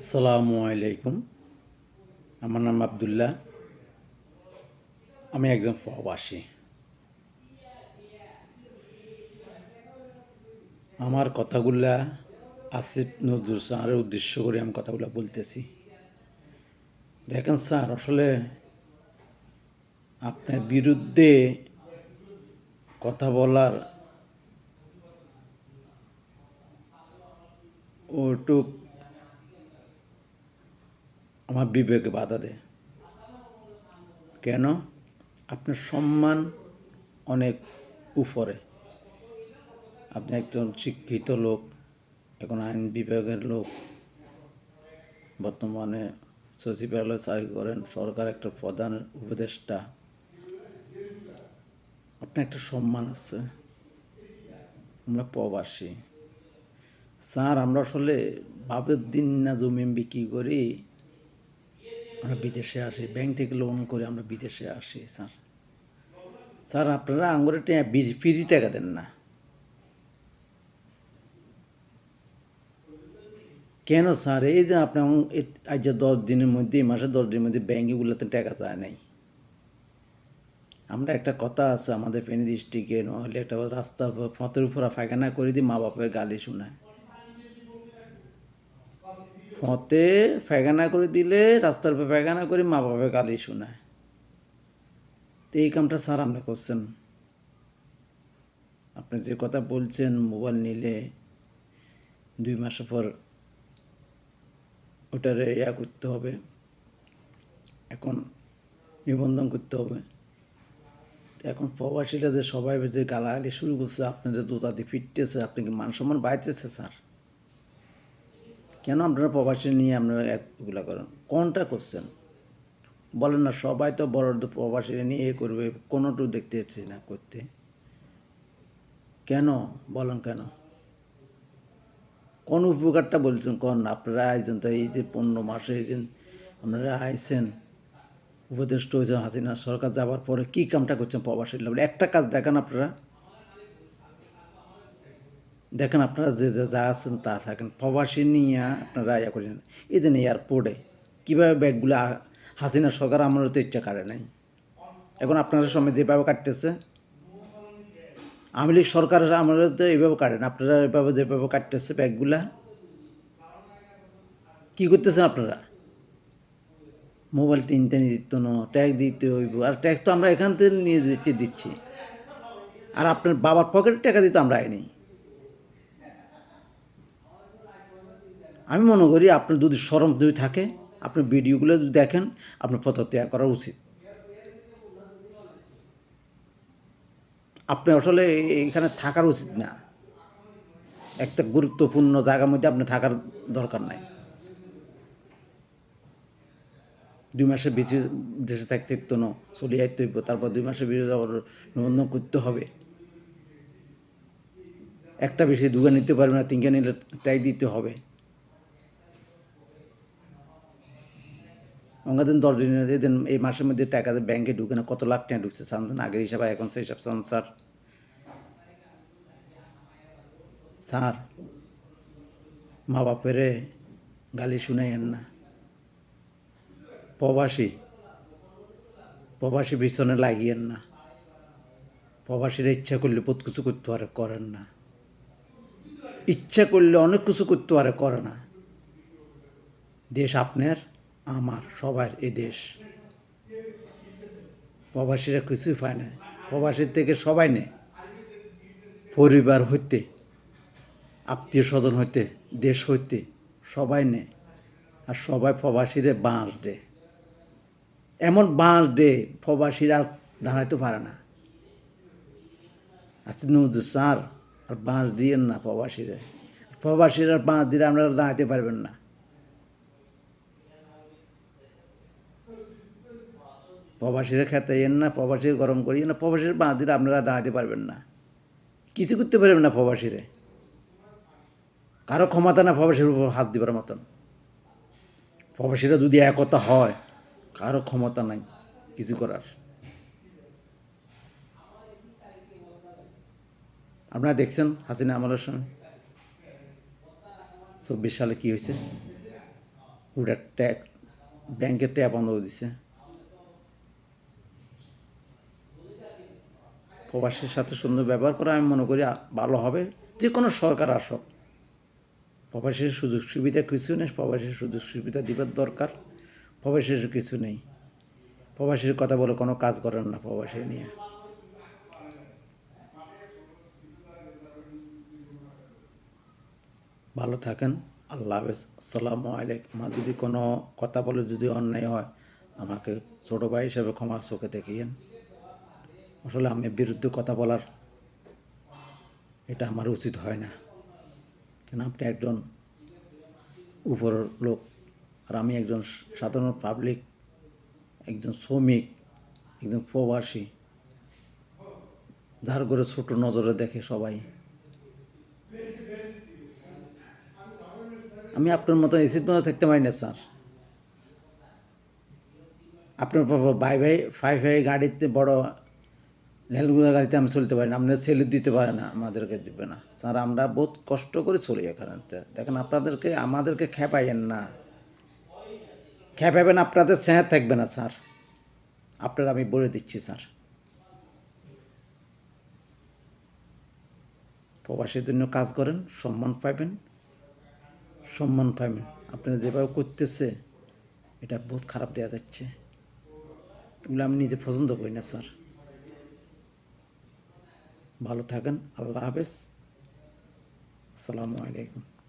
আসসালামু আলাইকুম। আমার নাম আবদুল্লাহ। আমি একজন প্রবাসী। আমার কথাগুলা আসিফ নজরুল স্যারের উদ্দেশ্য করে আমি কথাগুলো বলতেছি। দেখেন স্যার, আসলে আপনার বিরুদ্ধে কথা বলার ওটুক আমার বিবেকে বাধা দেয়। কেন? আপনার সম্মান অনেক উপরে। আপনি একজন শিক্ষিত লোক, এখন আইন বিভাগের লোক, বর্তমানে সচিবালয়ে চাকরি করেন, সরকার একটা প্রধান উপদেষ্টা। আপনার একটা সম্মান আছে। আমরা প্রবাসী স্যার, আমরা আসলে বাপের দিন না জমি বিক্রি করি আমরা বিদেশে আসি, ব্যাংক থেকে লোন করে আমরা বিদেশে আসি। স্যার স্যার আপনারা আঙুরে ফ্রি টাকা দেন না কেন? স্যার এই যে আপনি আজ যে 10 দিনের মধ্যে, এই মাসে 10 দিনের মধ্যে ব্যাঙ্কগুলোতে টাকা চায় নাই। আমরা একটা কথা আছে আমাদের ফেনী ডিস্ট্রিক্টে, নহলে একটা রাস্তা ফতের উপর ফায়খানা করে দিই, মা বাপের গালি শোনায়। ফতে ফায়খানা করে দিলে, রাস্তার উপর ফায়খানা করে মা বাপের গালি শোনায়। তো এই কামটা স্যার আপনি করছেন। আপনি যে কথা বলছেন মোবাইল নিলে 2 মাস পর ওটারে করতে হবে, এখন নিবন্ধন করতে হবে। এখন প্রবাসীরা যে সবাই যে গালাগালি শুরু করছে, আপনাদের জুতা দিয়ে ফিরতেছে, আপনি কি মান সম্মান বাড়িতেছে স্যার? কেন আপনারা প্রবাসী নিয়ে আপনারা এগুলা করেন? কোনটা করছেন বলেন না? সবাই তো বড় প্রবাসীরা নিয়ে করবে, কোনোটু দেখতে পাচ্ছি না করতে। কেন বলেন? কেন? কোন উপকারটা বলছেন? কোন আপনারা আইছেন তো এই যে 15 মাসে এই দিন আপনারা আইছেন, উপদেষ্টা হয়েছেন হাসিনা সরকার যাবার পরে কী কামটা করছেন প্রবাসীর লেভেলে? একটা কাজ দেখান আপনারা, দেখেন আপনারা যে যা আছেন তা থাকেন। প্রবাসী নিয়ে আপনারা ইয়া করেন। এই যে এয়ারপোর্টে কীভাবে ব্যাগগুলো হাসিনা সরকার আমারও তো ইচ্ছা কাটে নাই, এখন আপনাদের সময় যেভাবে কাটতেছে, আওয়ামী লীগ সরকারের আমাদের তো এইভাবে কাটেন, আপনারা এভাবে যেভাবে কাটতেছে ব্যাগগুলা, কী করতেছেন আপনারা? মোবাইল কিনতে দিত না, ট্যাক্স দিতে হইব, আর ট্যাক্স তো আমরা এখান থেকে নিয়ে দিচ্ছি, আর আপনার বাবার পকেটের টাকা দিতে আমরা আইনি। আমি মনে করি আপনার যদি শরম যদি থাকে, আপনার ভিডিওগুলো যদি দেখেন, আপনার পদত্যাগ করা উচিত। আপনি আসলে এখানে থাকার উচিত না, একটা গুরুত্বপূর্ণ জায়গার মধ্যে আপনি থাকার দরকার নাই। 2 মাসের বেশি দেশে থাকতে তো না, চলে যাইতে হইব, তারপর 2 মাসের বেশি আবার নিবন্ধন করতে হবে। একটা বেশি দুগা নিতে পারবে না, 3টা নিলে ট্যাক্স দিতে হবে। দিন 10 দিনের দিন এই মাসের মধ্যে টাকা ব্যাংকে ঢুকে না, কত লাখ টাকা ঢুকছে সানছেন আগের হিসাবে, এখন সেই হিসাব চান স্যার? স্যার মা বাপেরে গালি শুনাইয়েন না। প্রবাসী প্রবাসী পিছনে লাগিয়েন না। প্রবাসীরা ইচ্ছা করলে বহুত কিছু করতে পারে, করেন না। ইচ্ছা করলে অনেক কিছু করতে পারে, করে না। দেশ আপনার, আমার, সবার এই দেশ। প্রবাসীরা কিছুই পায় না, প্রবাসীর থেকে সবাই নেয়। পরিবার হইতে, আত্মীয় স্বজন হইতে, দেশ হইতে সবাই নেয়, আর সবাই প্রবাসীরে বাঁশ দেয়। এমন বাঁশ দেয় প্রবাসীরা দাঁড়াইতে পারে না। আচ্ছা নজর স্যার, আর বাঁশ দিয়েন না প্রবাসীরা। প্রবাসীরা বাঁশ দিলে আপনারা দাঁড়াইতে পারবেন না। প্রবাসীরা খেতাইয়েন না, প্রবাসী গরম করিয়েন না, প্রবাসীরা বাঁশ দিলে আপনারা দাঁড়াতে পারবেন না, কিছু করতে পারবেন না। প্রবাসীরে কারো ক্ষমতা না প্রবাসীর উপর হাত দিবার মতন। প্রবাসীরা যদি একতা হয়, কারো ক্ষমতা নাই কিছু করার। আপনারা দেখছেন হাসিনা আমলের সময় 24 সালে কী হয়েছে। ওটার ট্যাক্স ব্যাংকের ট্যাপ বন্ধ করে দিছে। প্রবাসীর সাথে সুন্দর ব্যবহার করা আমি মনে করি ভালো হবে। যে কোনো সরকার আসক, প্রবাসীর সুযোগ সুবিধা কিছু নেই, প্রবাসীর সুযোগ সুবিধা দিবার দরকার। প্রবাসীর কিছু নেই, প্রবাসীর কথা বলে কোনো কাজ করেন না প্রবাসী নিয়ে। ভালো থাকেন, আল্লাহ হাফেজ, আসসালামু আলাইকুম। আমার যদি কোনো কথা বলে যদি অন্যায় হয়, আমাকে ছোটো ভাই হিসেবে ক্ষমা চোখে দেখিয়েন। আসলে আমি বিরুদ্ধে কথা বলার এটা আমার উচিত হয় না, কেন আপনি একজন উপরের লোক আর আমি একজন সাধারণ পাবলিক, একজন শ্রমিক, একজন প্রবাসী, যার করে ছোট নজরে দেখে সবাই। আমি আপনার মতো এসির মতো থাকতে পারি না স্যার। আপনার ভাই ভাই ফাই ফাই গাড়িতে বড় রেলগুলো গাড়িতে আমি চলতে পারি না, আপনার ছেলে দিতে পারে না, আমাদেরকে দিবে না স্যার। আমরা বহুত কষ্ট করে চলি এখানে। দেখেন আপনাদেরকে আমাদেরকে খেপাইয়েন না, খেপাবেন আপনাদের সেহাত থাকবে না স্যার। আপনারা আমি বলে দিচ্ছি স্যার, প্রবাসীর জন্য কাজ করেন, সম্মান পাইবেন, সম্মান পাইবেন। আপনারা যেভাবে করতেছে এটা বহুত খারাপ দেওয়া যাচ্ছে, এগুলো আমি নিজে পছন্দ করি না স্যার। ভালো থাকেন, আল্লাহ হাফেজ, আসসালামু আলাইকুম।